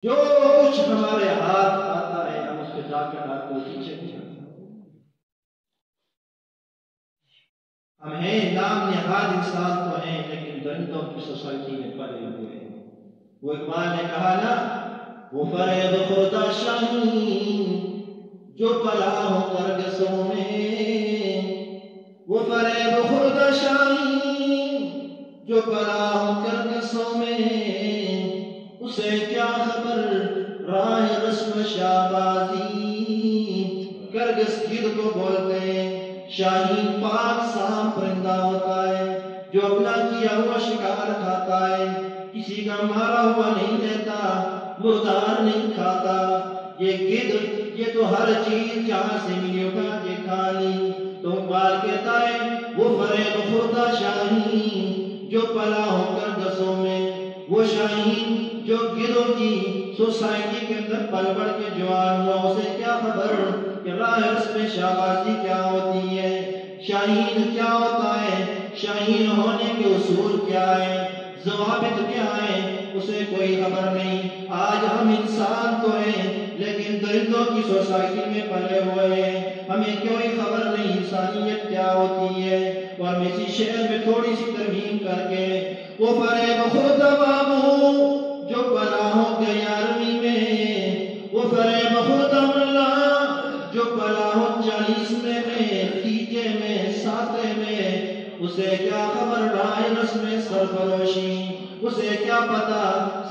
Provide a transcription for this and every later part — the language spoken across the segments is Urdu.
جو کچھ ہمارے ہاتھ آتا ہے ہم اس کے جا کر ہاتھ کو پیچھے نہیں ہٹتے. ہم ہیں نام نہاد انسان تو ہیں لیکن درندوں کی سوسائٹی میں پڑے ہوئے ہیں. وہ اقبال نے کہا نا وہ فریب خدا شاہین جو پلا ہو کرگسوں میں، وہ فریب خدا شاہین جو پلا ہو کرگسوں میں، اسے کیا خبر راہ رسم شہبازی. کرگس گدھ کو بولتے ہیں. شاہین پاک صاف پرندہ ہوتا ہے جو اپنا کیا ہوا شکار کھاتا ہے، کسی کا مارا ہوا نہیں لیتا، مردار نہیں کھاتا. یہ گدھ یہ تو ہر چیز جہاں سے ملی اٹھا کے کھا لی. تو اقبال کہتا ہے وہ فریب خوردہ شاہین جو پلا ہو کر گسوں میں، وہ شاہین جو گدھوں کی سوسائٹی کے اندر پل بڑھ کے جوان ہوا، اسے کیا خبر کہ راہ رسم شہبازی کیا ہوتی ہے، شاہین کیا ہوتا ہے، شاہین ہونے کے اصول کیا ہے، ضوابط کیا ہے، اسے کوئی خبر نہیں. آج ہم انسان تو ہیں لیکن درندوں کی سوسائٹی میں پلے ہوئے ہیں. ہمیں کوئی خبر نہیں انسانیت کیا ہوتی ہے. اور ہم اسی شعر میں تھوڑی سی ترمیم کر کے وہ فریب خوردہ بابو جو پلا ہو گیا یارویں میں، وہ فریب خوردہ ملا جو پلا ہو 40ویں میں، تیجے میں، ساتویں میں، اسے کیا خبر راہ رسم سرفروشی، اسے کیا پتا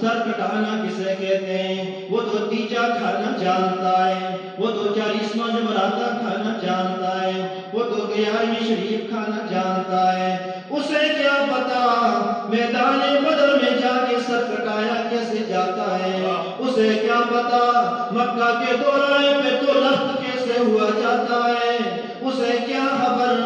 سر کٹانا کسے کہتے ہیں. وہ تو تیجا کھانا جانتا ہے، وہ تو 40واں جمراتا کھانا جانتا ہے، وہ تو 11ویں شریف کھانا جانتا ہے. اسے کیا پتا میدان بدر میں جا کے سر کٹایا کیسے جاتا ہے، اسے کیا پتا مکہ کے دورائے پہ تو لخت کیسے ہوا جاتا ہے، اسے کیا خبر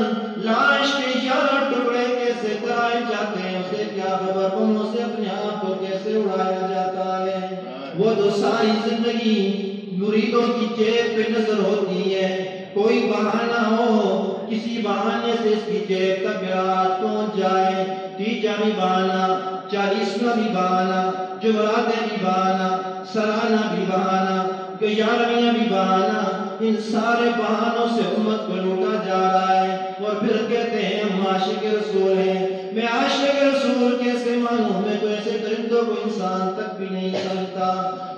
لاش کے 11 ٹکڑے کیسے کرائے جاتے ہیں، اسے کیا خبر بموں سے اپنے آپ کو کیسے اڑایا جاتا ہے. وہ تو ساری زندگی مریدوں کی جیب پہ نظر ہوتی ہے، کوئی بہانہ ہو کسی بہانے سے اس کی جیب تک رات پہنچ جائے. تیجا بھی بہانا، 40واں بھی بہانا، جمعراتیں بھی بہانا، سالانہ بھی بہانا، 11ویں بھی بہانا. ان سارے بہانوں سے امت کو لوٹا جا رہا ہے. اور پھر کہتے ہیں ہم عاشق رسول ہیں. میں عاشق رسول کیسے مانوں، میں تو ایسے درندوں کو انسان تک بھی نہیں سمجھتا.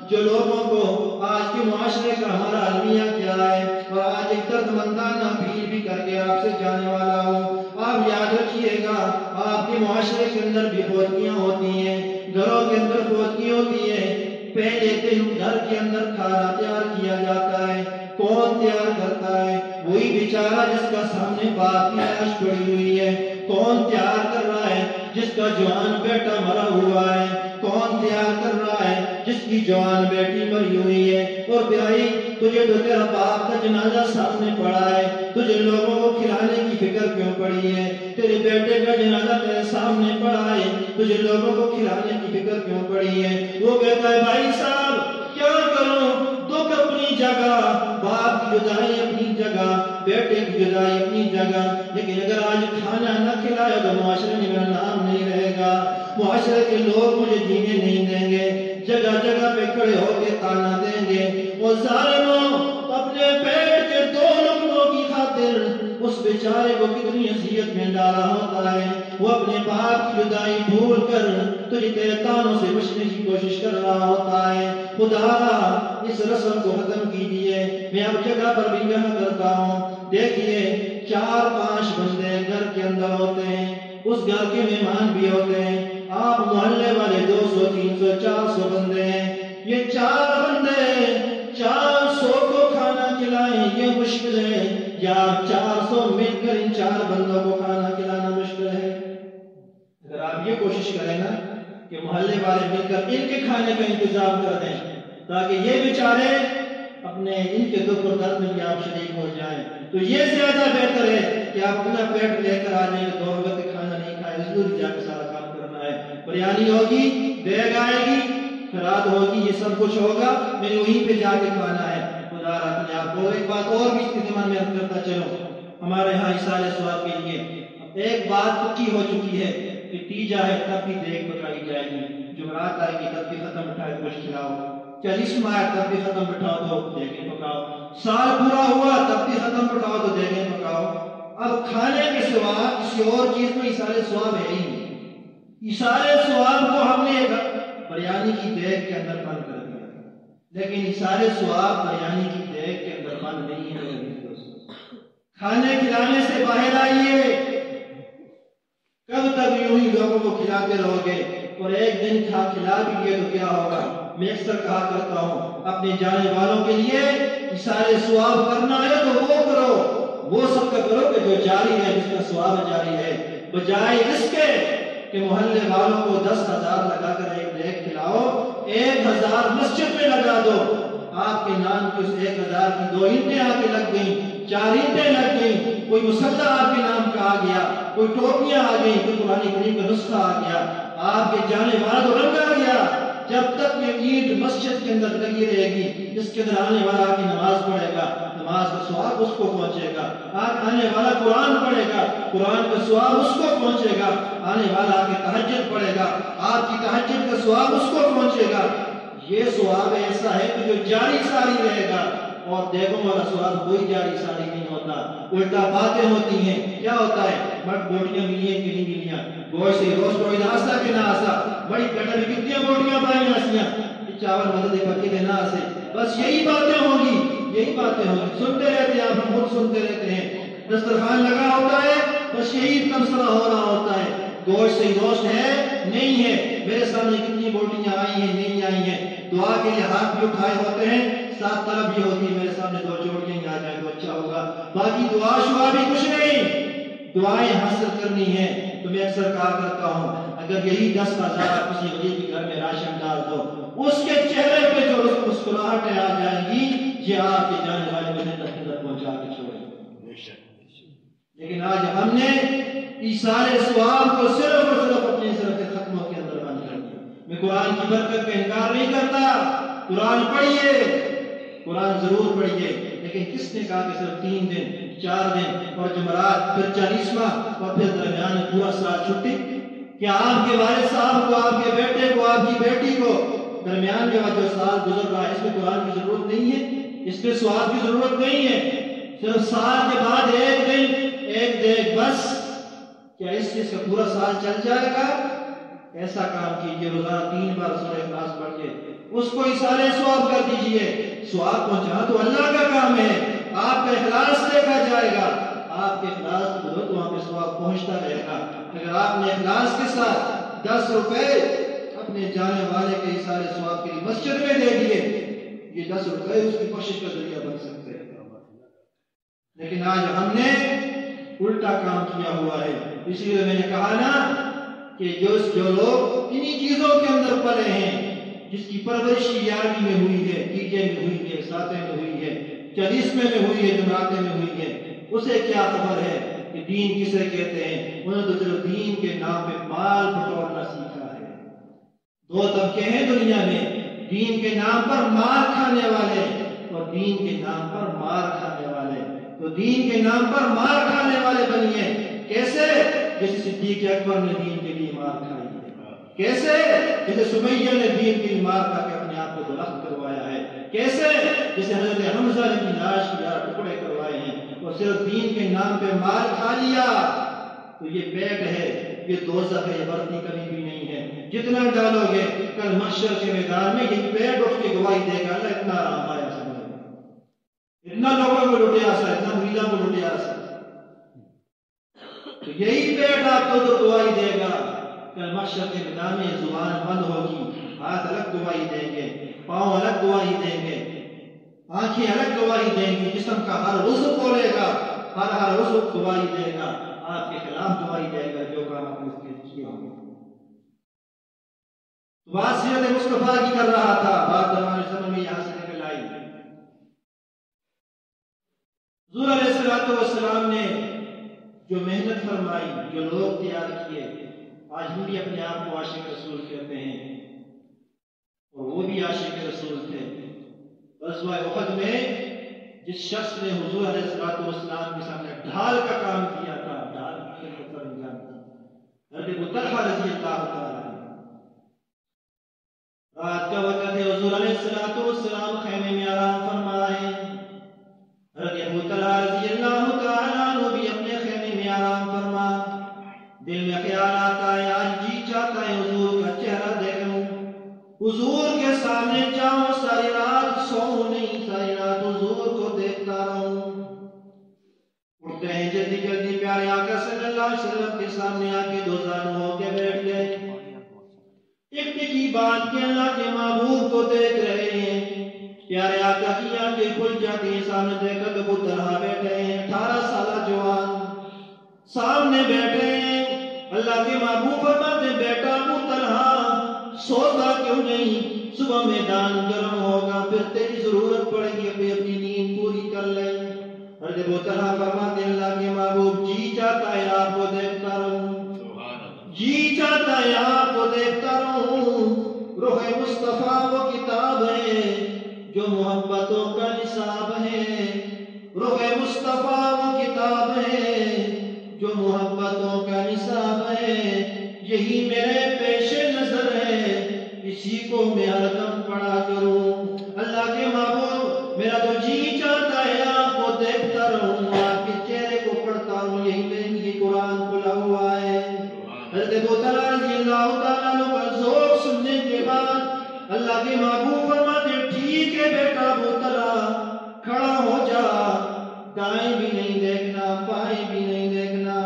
جو لوگوں کو آج کے معاشرے کا ہمارا المیہ کیا ہے، اور آج ایک درد مندانہ اپیل بھی کر کے آپ سے جانے والا ہوں. آپ یاد رکھیے گا آپ کے معاشرے کے اندر بھی فوتگیاں ہوتی ہیں، گھروں کے اندر فوتگی ہوتی ہے. پہلے دن گھر کے اندر کھانا تیار کیا جاتا ہے. کون تیار کرتا ہے؟ وہی بیچارہ جس کا سامنے باپ کی لاش پڑی ہوئی ہے. کون تیار کر رہا ہے؟ جس کا جوان بیٹا مرا ہوا ہے. کون تیار کر رہا ہے؟ جس کی جوان بیٹی مری ہوئی ہے. اور بھائی تجھے تو تیرا باپ کا جنازہ سامنے پڑا ہے، تجھے لوگوں کو کھلانے کی فکر کیوں پڑی ہے؟ تیرے بیٹے کا جنازہ تیرے سامنے پڑا ہے، تجھے لوگوں کو کھلانے کی فکر کیوں پڑی ہے؟ وہ کہتا ہے بھائی صاحب کیا کروں، دکھ اپنی جگہ، باپ کی جدائی اپنی جگہ، بیٹے کی جدائی اپنی جگہ، لیکن اگر آج کھانا نہ کھلایا تو معاشرے میں میرا نام نہیں رہے گا، معاشرے کے لوگ مجھے جینے نہیں دیں گے، جگہ جگہ پہ کھڑے ہو کے تانا دیں گے. اور ظالموں اپنے پیٹ کے 2 لقموں کی خاطر اس بیچارے کو کتنی اذیت میں ڈالا ہوتا ہے. وہ اپنے باپ کی جدائی بھول کر تجھے تیرے تانوں سے بچنے کی کوشش کر رہا ہوتا ہے. خدا اس رسم کو ختم کیجیے. میں اب جگہ پر بھی کہا کرتا ہوں، دیکھیے 4-5 بندے گھر کے اندر ہوتے ہیں، اس گھر کے مہمان بھی ہوتے ہیں. آپ محلے والے 200 300 400 بندے ہیں. یہ 4 بندے 400 کو کھانا کھلائیں یہ مشکل ہے، یا 400 مل کر ان 4 بندوں کو کھانا کھلانا مشکل ہے؟ اگر آپ یہ کوشش کریں نا کہ محلے والے مل کر ان کے کھانے کا انتظام کر دیں تاکہ یہ بیچارے اپنے ان کے دکھ اور درد میں بھی آپ شریک ہو جائیں، تو یہ زیادہ بہتر ہے کہ آپ اپنا پیٹ لے کر آ جائیں. 2 وقت کھانا نہیں کھائے، ضرور جا کے سارا کام کرنا ہے. بریانی ہوگی، بیگ آئے گی، خیرات ہوگی، یہ سب کچھ ہوگا، میں نے وہیں پہ جا کے کھانا ہے. خدا اپنے آپ کو. ایک بات اور بھی اس کے ذمہ میں عرض کرتا چلوں، ہمارے ہاں اصالہ ثواب کے لیے ایک بات پکی ہو چکی ہے کہ تیجا ہے تب بھی دیکھ پکائی جائے گی، جمعرات آئے گی تب بھی ختم اٹھائے گوشت کھلاؤ. 40واں آیا تب بھی ختم بٹھا دو دیگیں پکاؤ، سال پورا ہوا تب بھی ختم بٹھاؤ تو دیگیں پکاؤ۔ اب کھانے کے سوا کسی اور چیز میں اشارے ثواب ہے ہی نہیں، اشارے ثواب کو ہم نے بریانی کی دیگ کے اندر بند کر دیا، لیکن اشارے ثواب بریانی کی دیگ کے اندر بند نہیں ہے۔ کھانے کھلانے سے باہر آئیے، کب تک یوں ہی لوگوں کو کھلاتے رہو گے؟ اور ایک دن کھلا بھی لیے تو کیا ہوگا؟ میں اکثر کہا کرتا ہوں اپنے جانے والوں کے لیے اشارے ثواب کرنا ہے تو وہ کرو، وہ سب کا کرو کہ جو جاری ہے، جس کا ثواب جاری ہے، بجائے اس کے کہ محلے والوں کو 10,000 لگا کر ایک دیگ کھلاؤ، 1,000 مسجد میں لگا دو، آپ کے نام کی اس 1,000 کی 2 اینٹیں آ کے لگ گئیں، 4 اینٹیں لگ گئیں، کوئی مسلح آپ کے نام کا آ گیا، کوئی ٹوپیاں آ گئیں، کوئی قرآن کریم کا نسخہ آ گیا، آپ کے جانے والا تو رنگ آ گیا۔ جب تک یہ اینٹ مسجد کے اندر لگی رہے گی، جس کے اندر آنے والا آ کے نماز پڑھے گا، نماز کا ثواب اس کو پہنچے گا، آنے والا قرآن پڑھے گا، قرآن کا ثواب اس کو پہنچے گا، آنے والا آ کے تہجد پڑھے گا، آپ کی تہجد کا ثواب اس کو پہنچے گا۔ یہ ثواب ایسا ہے کہ جو جاری ساری رہے گا، اور دیگوں والا ثواب کوئی جاری ساری نہیں ہوتا، الٹا باتیں ہوتی ہیں۔ کیا ہوتا ہے؟ بٹ بوٹیاں ملی ہیں کہ نہیں ملیاں، گوشت سے روز کوئی ناسا کہ نہ آسا، بڑی کٹر کتنی بوٹیاں پائیں ناسیاں، چاول مدد پکی دے نہ آسے، بس یہی باتیں ہوں گی، یہی باتیں ہوں گی، سنتے رہتے ہیں آپ، ہم خود سنتے رہتے ہیں، دسترخوان لگا ہوتا ہے، بس یہی تبصرہ ہو رہا ہوتا ہے، گوشت سے روز ہے نہیں ہے، میرے سامنے کتنی بوٹیاں آئی ہیں نہیں آئی ہیں، دعا کے لیے ہاتھ بھی اٹھائے ہوتے ہیں، ساتھ طلب یہ ہوتی ہے میرے سامنے 2 جوڑیاں ہی آ جائیں تو اچھا ہوگا، باقی دعا شعا بھی کچھ نہیں، دعائیں حاصل کرنی ہے۔ تو میں اکثر کہا کرتا ہوں اگر یہی 10,000 کسی غریب کے گھر میں راشن ڈال دو، اس کے چہرے پہ جو مسکراہٹیں آ جائیں گی، یہ آپ کے جانے والے کو جنت کے اندر پہنچا کے چھوڑے۔ لیکن آج ہم نے ایثار ثواب کو صرف اور صرف اپنے صرف ختموں کے اندر بند کر دیا۔ میں قرآن کی برکت کا انکار نہیں کرتا، قرآن پڑھیے، قرآن ضرور پڑھیے، لیکن کس نے کہا کہ صرف 3 دن 4 دن اور جمعرات پھر 40واں اور پھر درمیان میں پورا سال چھٹی؟ کیا آپ کے والد صاحب کو، آپ کے بیٹے کو، آپ کی بیٹی کو درمیان میں جو سال گزر رہا ہے اس میں قرآن کی ضرورت نہیں ہے، اس میں ثواب کی ضرورت نہیں ہے؟ صرف سال کے بعد ایک دن ایک دیگ بس، کیا اس چیز کا پورا سال چل جائے گا؟ ایسا کام کیجئے، روزانہ 3 بار سورہ اخلاص پڑھ کے اس کو اشارے ثواب کر دیجئے۔ ثواب پہنچانا تو اللہ کا کام ہے، آپ کا اخلاص دیکھا جائے گا، آپ کے اخلاص کی ضرورت وہاں پہ ثواب پہنچتا رہے گا۔ اگر آپ نے اخلاص کے ساتھ 10 روپے اپنے جانے والے کے اشارے ثواب کے لیے مسجد میں دے دیے، یہ 10 روپے اس کی بخشش کا ذریعہ بن سکتے ہیں۔ لیکن آج ہم نے الٹا کام کیا ہوا ہے، اس لیے میں نے کہا نا کہ جو لوگ انہی چیزوں کے اندر پلے ہیں، جس کی پرورش 11ویں میں ہوئی ہے، ٹیچے میں ہوئی ہے، 7ویں میں ہوئی ہے، 40ویں میں ہوئی ہے، جماعتیں میں ہوئی ہے، اسے کیا خبر ہے کہ دین کسے کہتے ہیں؟ انہوں نے تو صرف دین کے نام پہ مال بٹورنا سیکھا ہے۔ 2 طبقے ہیں دنیا میں، دین کے نام پر مال کھانے والے اور دین کے نام پر مار کھانے والے۔ تو دین کے نام پر مار کھانے والے بنیے، کیسے؟ جیسے صدیق اکبر نے دین کے لیے مار کھائی ہے، کیسے؟ جیسے سمیہ نے دین کے لیے مار کھا کے اپنے آپ کو درخت کروایا ہے، کیسے؟ جیسے حضرت حمزہ نے اپنی لاش کے 11 ٹکڑے کروائے ہیں اور صرف دین کے نام پہ مار کھا لیا۔ تو یہ پیٹ ہے، یہ دوزخ ہے، یہ بڑھتی کبھی بھی نہیں ہے۔ جتنا ڈالو گے کل محشر کے میدان میں یہ پیٹ اٹھ کے گواہی دے گا، اللہ اتنا آرام آیا سمجھ، اتنا لوگوں کو لٹیا سا، اتنا مریدوں کو لٹیا سا۔ تو یہی پیٹ آپ کو تو گواہی دے گا کل محشر کے میدان میں، زبان بند ہوگی، ہاتھ الگ گواہی دیں گے، پاؤں الگ گواہی دیں گے، آنکھیں الگ گواہی دیں گی، جسم کا ہر عضو بولے گا، ہر عضو گواہی دے گا، آپ کے خلاف گواہی دے گا جو کام آپ نے کیے ہوں گے۔ بات سیرت مصطفیٰ کی کر رہا تھا، بات درمان سمجھ میں یہاں سے نکل آئی۔ حضور علیہ السلام نے جو محنت فرمائی، جو لوگ تیار کیے، آج ہم بھی اپنے آپ کو عاشق رسول کہتے ہیں اور وہ بھی عاشق رسول تھے۔ غزوہ احد میں جس شخص نے حضور علیہ السلام کے سامنے ڈھال کا کام کیا تھا، ڈھال کی خدمت پر انجام دیا، حضرت ابو طلحہ رضی اللہ تعالیٰ عنہ۔ رات کا وقت ہے، حضور حضور علیہ السلام خیمے میں آرام فرمائے، حضرت ابو طلحہ رضی اللہ تعالیٰ عنہ بھی اپنے خیمے میں آرام فرما۔ دل میں خیال آتا ہے آج جی چاہتا ہے حضور کا چہرہ دیکھوں، حضور کے سامنے جاؤں، ساری رات سوؤں نہیں، ساری رات حضور کو دیکھتا رہوں۔ اٹھتے ہیں جلدی جلدی پیارے آقا صلی اللہ علیہ وسلم کے سامنے آ کے دو زانو ہو کے بیٹھ گئے، ایک ٹکی باندھ کے اللہ کے محبوب کو دیکھ رہے ہیں۔ پیارے آقا کی آنکھیں کھل جاتی ہیں، سامنے دیکھا کہ ابو طلحہ بیٹھے ہیں، 18 سالہ جوان سامنے بیٹھے ہیں۔ اللہ کے محبوب فرماتے ہیں بیٹا ابو طلحہ سوتا کیوں نہیں، صبح میدان گرم ہوگا، پھر تیری ضرورت پڑے گی، اپنی نیند پوری کر لے۔ حضرت ابو طلحہ فرماتے ہیں اللہ کے محبوب جی چاہتا ہے آپ کو دیکھتا رہوں، جی چاہتا ہے آپ کو دیکھتا رہوں۔ روح مصطفیٰ وہ کتاب ہے جو محبتوں کا نصاب ہے، روح مصطفیٰ وہ کتاب ہے جو محبتوں کا نصاب ہے، یہی میرے پیش نظر ہے، اسی کو میں ہر دم پڑھا کروں۔ اللہ کے محبوب میرا تو جی چاہتا ہے آپ کو دیکھتا رہوں، آپ کے چہرے کو پڑھتا ہوں، یہی میرے لیے قرآن کھلا ہوا ہے۔ حضرت ابو طلحہ رضی اللہ تعالیٰ عنہ کا ذوق سننے کے بعد اللہ کے محبوب فرماتے ہیں ٹھیک ہے بیٹا ابو طلحہ کھڑا ہو جا، دائیں بھی نہیں دیکھنا بائیں بھی نہیں دیکھنا،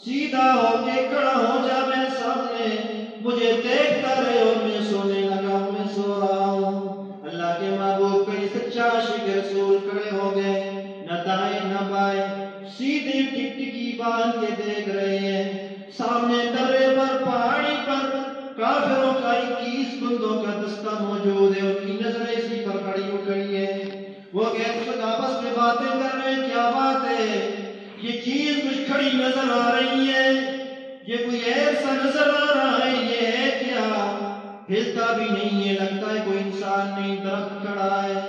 سیدھا ہو کے کھڑا ہو جا میرے سامنے، مجھے دیکھتا رہے اور میں سونے لگا ہوں، میں سو رہا ہوں۔ اللہ کے محبوب کا یہ سچا عاشق رسول کھڑے ہو گئے، نہ دائیں نہ بائیں، سیدھے ٹکٹکی باندھ کے دیکھ رہے ہیں۔ سامنے درے پر پہاڑی پر کافروں کا 21 بندوں کا دستہ موجود ہے، ان کی نظریں اسی پر کھڑی ہو گئی ہے۔ وہ کہتے آپس میں باتیں کر رہے ہیں کیا بات ہے، یہ چیز کچھ کھڑی نظر آ رہی ہے، یہ کوئی ایسا نظر آ رہا ہے، یہ ہے کیا، ہلتا بھی نہیں ہے، لگتا ہے کوئی انسان نہیں، درخت کھڑا ہے۔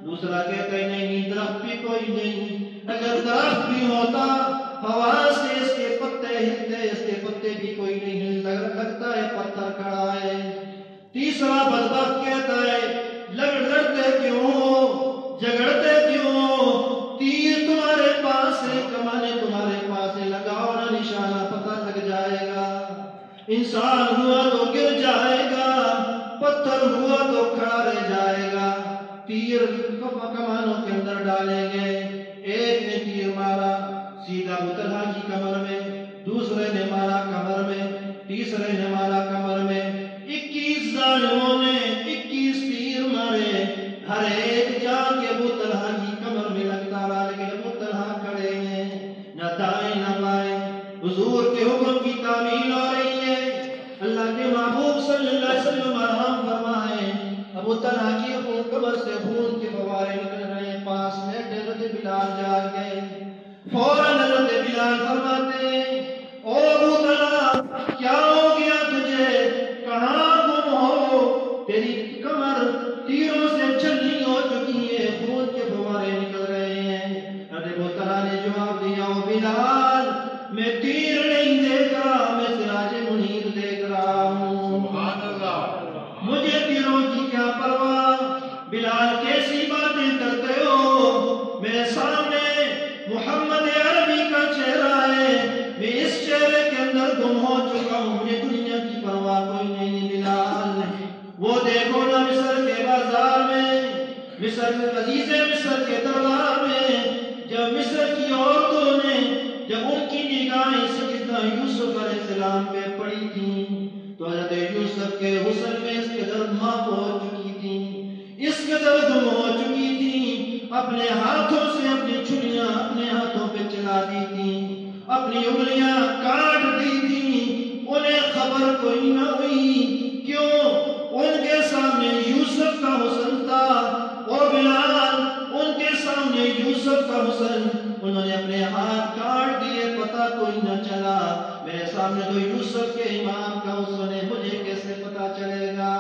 دوسرا کہتا ہے نہیں درخت بھی کوئی نہیں، اگر درخت بھی ہوتا ہوا سے اس کے پتے ہلتے، اس کے پتے بھی کوئی نہیں، لگتا ہے پتھر کھڑا ہے۔ تیسرا بدبخت کہتا ہے لڑتے کیوں ہو، جھگڑتے کیوں ہو، تیر تمہارے پاس ہے، کمانے تمہارے پاس ہے، لگاؤ نہ نشانہ پتہ لگ جائے گا، انسان ہوا تو گر جائے گا، پتھر ہوا تو کھڑا رہ جائے گا۔ تیر کمانوں کے اندر ڈالے گئے، ایک نے تیر مارا سیدھا ابو طلحہ کی کمر میں، دوسرے نے مارا کمر میں، تیسرے نے مارا کمر میں، 21 ظالموں نے 21 تیر مارے، ہر ایک جا کے ابو طلحہ کی کمر میں لگتا رہا، لیکن ابو طلحہ کھڑے ہیں، نہ دائیں نہ بائیں، حضور کے حکم کی تعمیل ہو رہی ہے۔ اللہ کے محبوب صلی اللہ علیہ وسلم آرام فرمائے، ابو طلحہ کی کمر سے خون کے فوارے نکل رہے ہیں، پاس میں حضرت بلال جا گئے، فوراً حضرت بلال فرماتے ہیں او ابو طلحہ کیا ہو گیا تجھے، کہاں گم ہو، تیری کمر تیروں سے چھلنی ہو چکی ہے، خون کے فوارے نکل رہے ہیں۔ حضرت ابو طلحہ نے جواب دیا او بلال میں تیر نہیں دیکھ رہا، میں سراج منیر دیکھ رہا ہوں، مجھے تیروں کی کیا پرواہ۔ بلال کیسی باتیں کرتے ہو، میرے سامنے محمد عربی کا چہرہ ہے، میں اس چہرے کے اندر گم ہو چکا ہوں، مجھے دنیا کی پرواہ کوئی نہیں۔ بلال وہ دیکھو نا مصر کے بازار میں، عزیز مصر کے دربار میں، جب مصر کی عورتوں نے جب ان کی نگاہیں سیدنا یوسف علیہ السلام پہ پڑی تھیں تو حضرت یوسف کے حسن میں اس قدر ماں ہو چکی تھی، اس قدر گم ہو چکی تھی، اپنے ہاتھوں سے اپنی چھریاں اپنے ہاتھوں پہ چلا دی تھی، اپنی انگلیاں کاٹ دی تھی، انہیں خبر کوئی نہ ہوئی، کیوں ان کے سامنے یوسف کا حسن تھا، اور بلال ان کے سامنے یوسف کا حسن، انہوں نے اپنے ہاتھ کاٹ دیے، پتہ کوئی نہ چلا، میرے سامنے تو یوسف کے امام کا حسن ہے، مجھے کیسے پتہ چلے گا۔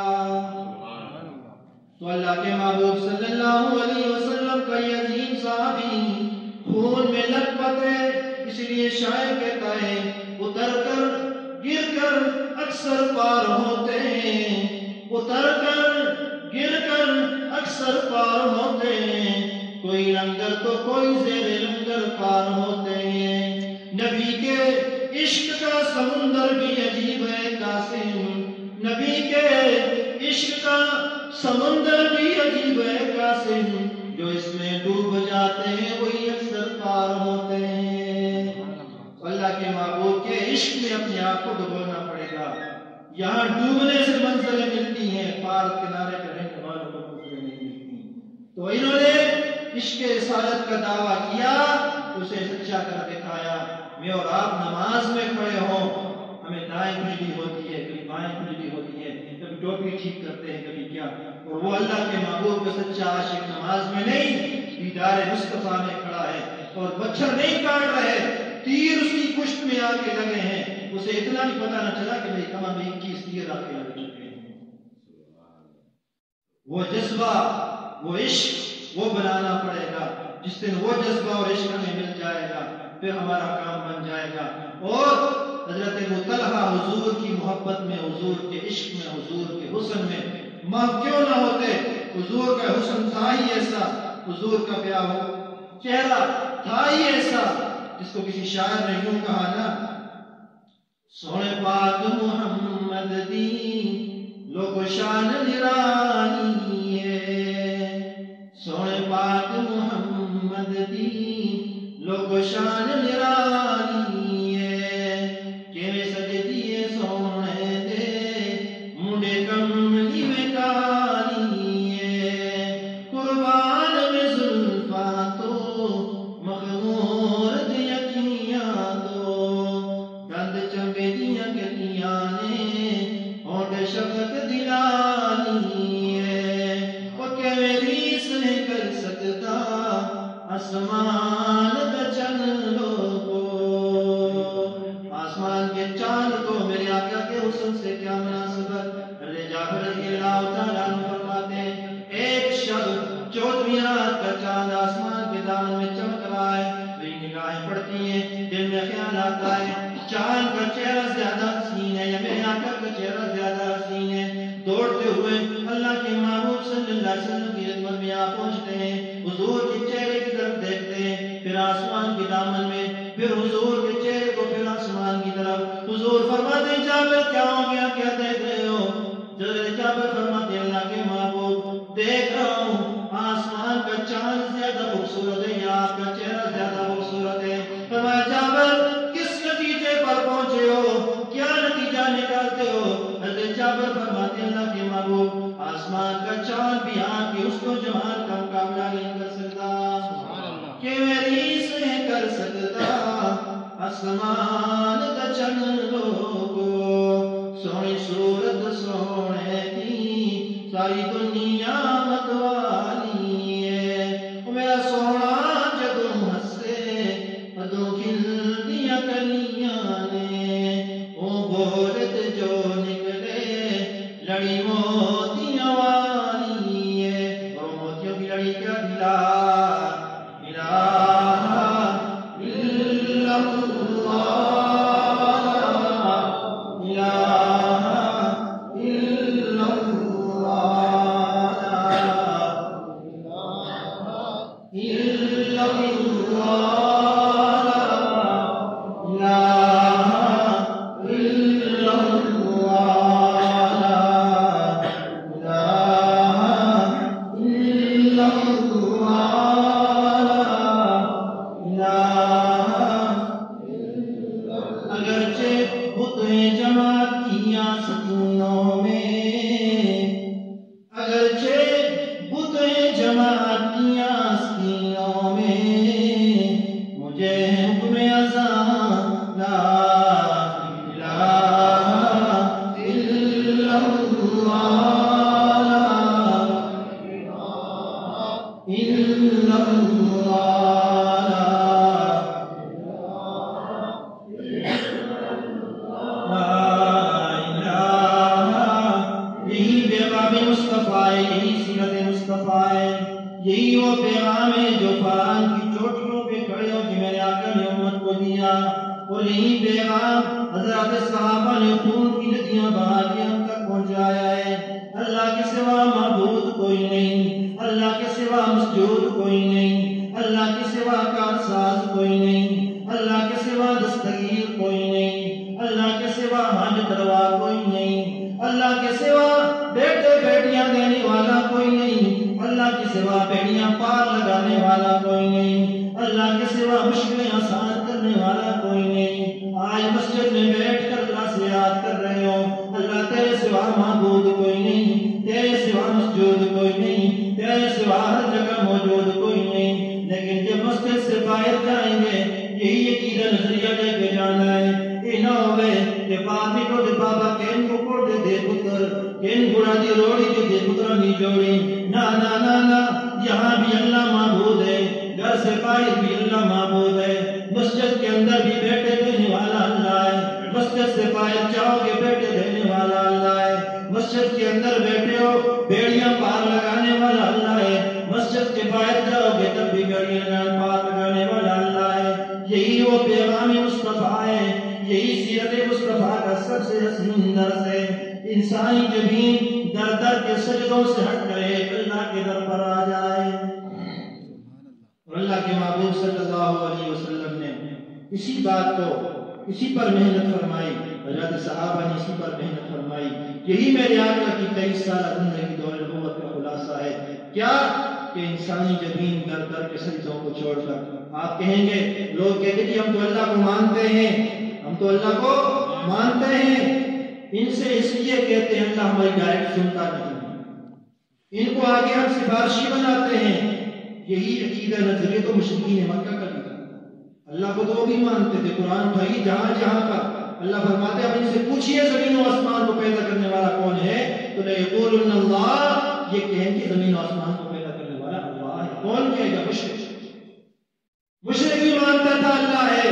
تو اللہ کے محبوب صلی اللہ علیہ وسلم کا یہ عظیم صحابی خون میں لت پت ہے، اس لیے شاعر کہتا ہے اتر کر گر کر اکثر پار ہوتے ہیں، اتر کر گر کر اکثر پار ہوتے ہیں، کوئی لنگر تو کوئی زیر لنگر پار ہوتے ہیں۔ نبی کے عشق کا سمندر بھی عجیب ہے قاسم، نبی کے عشق کا سمندر بھی عجیب ہے قاسم، جو اس میں ڈوب جاتے ہیں وہی اکثر پار ہوتے ہیں۔ اللہ کے محبوب کے عشق میں اپنے آپ کو ڈبونا پڑے گا۔ یہاں ڈوبنے سے منزلیں ملتی ہیں، پار کنارے پر رہنے والوں کو منزلیں نہیں ملتی۔ تو انہوں نے عشق رسالت کا دعویٰ کیا، اسے سچا کر دکھایا۔ میں اور آپ نماز میں کھڑے ہوں، ہمیں دائیں کھجلی ہوتی ہے، کبھی بائیں کھجلی ہوتی ہے، کبھی ٹوپی ٹھیک کرتے ہیں، کبھی کیا، اور وہ اللہ کے محبوب کا سچا عاشق نماز میں نہیں، دیدار مصطفیٰ میں کھڑا ہے، اور مچھر نہیں کاٹ رہے، تیر اس کی پشت میں آ کے لگے ہیں، اسے اتنا بھی پتہ نہ چلا کہ میری کمر میں 21 تیر آ کے لگ چکے ہیں۔ وہ جذبہ، وہ عشق، وہ بنانا پڑے گا۔ جس دن وہ جذبہ اور عشق ہمیں مل جائے گا، پھر ہمارا کام بن جائے گا۔ اور حضرت ابو طلحہ حضور کی محبت میں، حضور کے عشق میں، حضور کے حسن میں ماں کیوں نہ ہوتے؟ حضور کا حسن تھا ہی ایسا، حضور کا پیار ہو چہرہ تھا ہی ایسا، جس کو کسی شاعر نے یوں کہا نا، سونے پاک محمد دی لوگ شان نرانی ہے، سونے پاک محمد دی لوگ شان نرانی ہے، کہ سجدیے سونے دے منڈے کملی میں کانی ہے، قربان میں زلفاں تو مخمور دیا کیاں دو، دند چمبے دیا گلیاں نے ہونٹ شفق دلانی ہے، وہ کہ میری سے کر سکتا آسمان کا چند کو، آسمان کے چاند کو میرے آقا کے حسن سے کیا مناسبت۔ حضرت جعفر رضی اللہ تعالیٰ عنہ فرماتے ہیں، ایک شب 14ویں رات کا چاند آسمان کے دامن میں چمک رہا ہے، میری نگاہیں پڑتی ہیں، دل میں خیال آتا ہے چاند کا چہرہ زیادہ حسین ہے یا میرے آقا کا چہرہ زیادہ حسین ہے۔ دوڑتے ہوئے اللہ کے محبوب صلی اللہ علیہ وسلم کی خدمت میں آپ پہنچتے ہیں، حضور کے چہرے کی طرف دیکھتے ہیں، پھر آسمان کے دامن میں، پھر حضور کے چہرے کو، پھر آسمان کی طرف۔ حضور فرماتے ہیں جابر کیا ہو گیا، کیا دیکھ رہے ہو؟ حضرت جابر فرماتے ہیں اللہ کے محبوب دیکھ رہا ہوں آسمان کا چاند زیادہ خوبصورت ہے یا آپ کا چہرہ زیادہ خوبصورت ہے؟ فرمایا جابر کس نتیجے پر پہنچے ہو، کیا نتیجہ نکالتے ہو؟ حضرت جابر فرماتے ہیں اللہ کے محبوب آسمان کا چاند بھی آپ کے حسن و جمال کا مقابلہ نہیں کر سکتا، کہ میری سے کر سکتا آسمان کا چند لوگو، سونی صورت سونے کی ساری دنیا متوالی ہے، میرا سونا جدوں ہنسے ادوں کھل دیا کلیاں نے، وہ بولت جو نکلے لڑی موتیاں والی ہے، اور موتیوں کی لڑی کیا دلا یہی وہ پیغام ہے جو فرعون کی چوٹیوں پہ کھڑے ہو کہ میرے آقا نے امت کو دیا، اور یہی پیغام حضرات صحابہ نے خون کی ندیاں بہا کے ہم تک پہنچایا ہے۔ اللہ کے سوا معبود کوئی نہیں، اللہ کے سوا مسجود کوئی نہیں، اللہ کے سوا کارساز کوئی نہیں، اللہ کے سوا دستگیر کوئی نہیں، اللہ کے سوا حاجت روا کوئی نہیں، اللہ کے سوا بیٹے بیٹیاں دینے والا کوئی نہیں، اللہ کے سوا بیڑیاں پار لگانے والا کوئی نہیں، اللہ کے سوا مشکلیں آسان کرنے والا کوئی نہیں۔ آج مسجد میں بیٹھ کر اللہ سے یاد کر رہے ہو، اللہ تیرے سوا معبود کوئی نہیں، تیرے سوا مسجود کوئی نہیں، تیرے سوا ہر جگہ موجود کوئی نہیں، لیکن جب مسجد سے باہر جائیں گے یہی عقیدہ نظریہ لے کے جانا ہے۔ یہ نہ ہوئے کہ پاپی کو دے بابا کین کو کوڑ دے دے پتر کین گڑا دی روڑی دے دے پتر نہیں جوڑی، نا نا نا نا، یہاں بھی اللہ معبود ہے، گھر سے باہر بھی اللہ معبود ہے، مسجد کے اندر بھی بیٹے دینے والا اللہ ہے، مسجد سے باہر جاؤ گے بیٹے دینے والا اللہ ہے، مسجد کے اندر بیٹھے ہو بیڑیاں پار لگانے والا اللہ ہے، مسجد کے باہر جاؤ گے تب بھی بیڑیاں پار لگانے والا اللہ ہے۔ یہی وہ پیغام مصطفیٰ ہے، یہی سیرت مصطفیٰ کا سب سے حسین درس ہے۔ انسانی جبین در در کے سجدوں سے ہٹ گئے، اللہ کے در پر آ جائے۔ اور اللہ کے محبوب صلی اللہ علیہ وسلم نے اسی بات کو اسی پر محنت فرمائی، حضرت صحابہ نے اسی پر محنت فرمائی۔ یہی میرے آقا کی 23 سالہ زندگی دور نبوت کا خلاصہ ہے، کیا کہ انسانی جبین در در کے سجدوں کو چھوڑ کر آپ کہیں گے، لوگ کہتے ہیں ہم تو اللہ کو مانتے ہیں، ہم تو اللہ کو مانتے ہیں، ان سے اس لیے کہتے ہیں اللہ ہماری ڈائریکٹ سنتا نہیں، ان کو آگے ہم سفارشی بناتے ہیں۔ یہی عقیدہ نظریہ تو مشرکین مکہ کا بھی تھا، اللہ کو تو وہ بھی مانتے تھے، قرآن بھائی جہاں جہاں کا اللہ فرماتے ہیں اب ان سے پوچھئے زمین و آسمان کو پیدا کرنے والا کون ہے، تو لَيَقُولُنَّ اللَّهُ، یہ کہیں کہ زمین و آسمان کو پیدا کرنے والا اللہ ہے۔ کون کہے گا؟ مشرک بھی مانتا تھا اللہ ہے،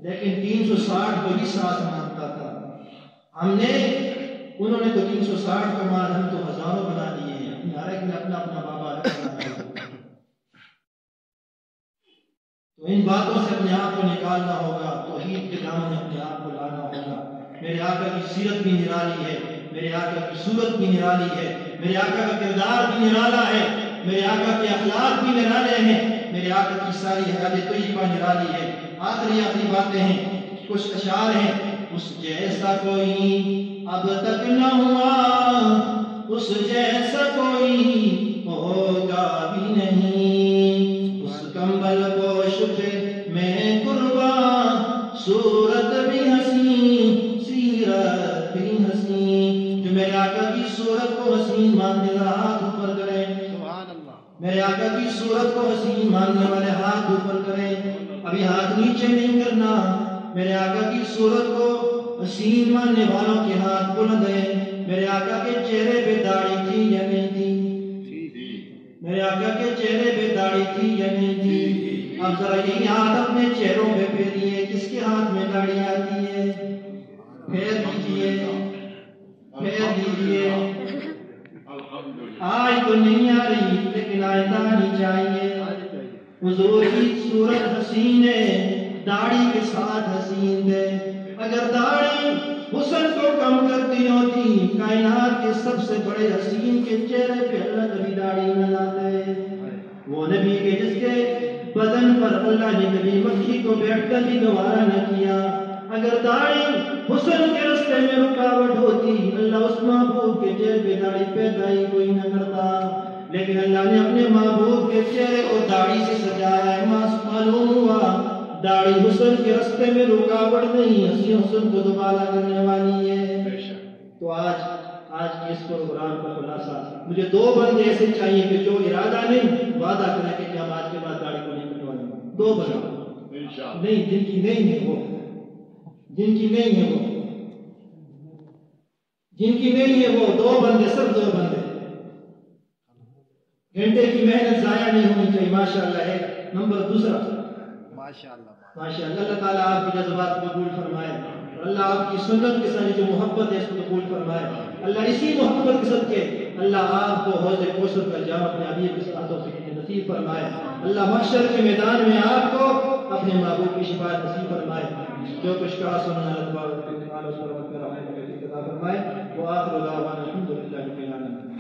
لیکن 360 کو بھی ساتھ مانتا تھا۔ انہوں نے تو 360 کا مان ہم تو ہزاروں بنا دیے ہیں، ہر ایک نے اپنا اپنا بابا رکھا ہے۔ تو ان باتوں سے اپنے آپ کو نکالنا ہوگا، توحید کے دامن میں اپنے آپ کو لانا ہوگا۔ میرے آقا کی سیرت بھی نرالی ہے، میرے آقا کی صورت بھی نرالی ہے، میرے آقا کا کردار بھی نرالا ہے، میرے آقا کے اخلاق بھی نرالے ہیں، میرے آقا کی ساری حیات طیبہ نرالی ہے۔ آخری باتیں ہیں، کچھ اشعار ہیں۔ اس جیسا کوئی اب تک نہ ہوا، اس جیسا کوئی ہوگا بھی نہیں، اس کمبل پوش پہ میں قربان، صورت بھی حسین سیرت بھی حسین۔ جو میرے آقا کی صورت کو حسین ماننے والا ہاتھ اوپر کریں، سبحان اللہ، میرے آقا کی صورت کو حسین ماننے والے ہاتھ اوپر کریں، ابھی ہاتھ نیچے نہیں کرنا۔ میرے آقا کی صورت کو حسین ماننے والوں کے ہاتھ بلند ہیں۔ میرے آقا کے چہرے پہ داڑھی تھی یا نہیں تھی؟ میرے آقا کے چہرے پہ داڑھی تھی یا نہیں تھی؟ اب ذرا یہی ہاتھ اپنے چہروں پہ پھیریے، کس کے ہاتھ میں داڑھی آتی ہے؟ پھیر دیجئے، پھیر دیجئے۔ آج تو نہیں آ رہی لیکن آئندہ آنی چاہیے۔ حضور کی صورت حسین ہے، داڑھی کے ساتھ حسین ہے۔ اگر داڑھی حسن کو کم کرتی ہوتی، کائنات کے سب سے بڑے حسین کے چہرے پہ اللہ کبھی داڑھی نہ لاتے۔ وہ نبی کے جس کے بدن پر اللہ نے کبھی مکھی کو بیٹھ کر بھی گوارا نہ کیا۔ اگر داڑھی حسن کے راستے میں رکاوٹ ہوتی، اللہ اس محبوب کے چہرے پہ داڑھی پیدا ہی کوئی نہ کرتا، لیکن اللہ نے اپنے محبوب کے چہرے کو داڑھی سے سجایا ہے۔ معلوم ہوا داڑھی حسن کے راستے میں رکاوٹ نہیں، حسن کو دوبارہ کرنے والی ہے۔ تو آج کی اس پروگرام کا خلاصہ، مجھے 2 بندے ایسے چاہیے کہ جو ارادہ نہیں وعدہ کریں کہ ہم آج کے بعد داڑھی کو نہیں کٹوائیں گے۔ 2 بندے نہیں، جن کی نہیں ہے وہ، جن کی نہیں ہے وہ، جن کی نہیں ہے وہ 2 بندے، صرف 2 بندے۔ گھنٹے کی محنت ضائع نہیں ہونی چاہیے۔ ماشاءاللہ ہے نمبر دوسرا، ماشاءاللہ ماشاءاللہ، اللہ تعالیٰ آپ کے جذبات کو قبول فرمائے، اللہ آپ کی سنت کے ساتھ جو محبت ہے اس کو قبول فرمائے۔ اللہ اسی محبت کے صدقے اللہ آپ کو حوض کوثر کا جام اپنے حبیب کے ہاتھوں سے نصیب فرمائے۔ اللہ محشر کے میدان میں آپ کو اپنے محبوب کی شفاعت نصیب فرمائے۔ جو کچھ کہا سننا اللہ عطا فرمائے. وآخر دعوانا الحمدللہ رب العالمین.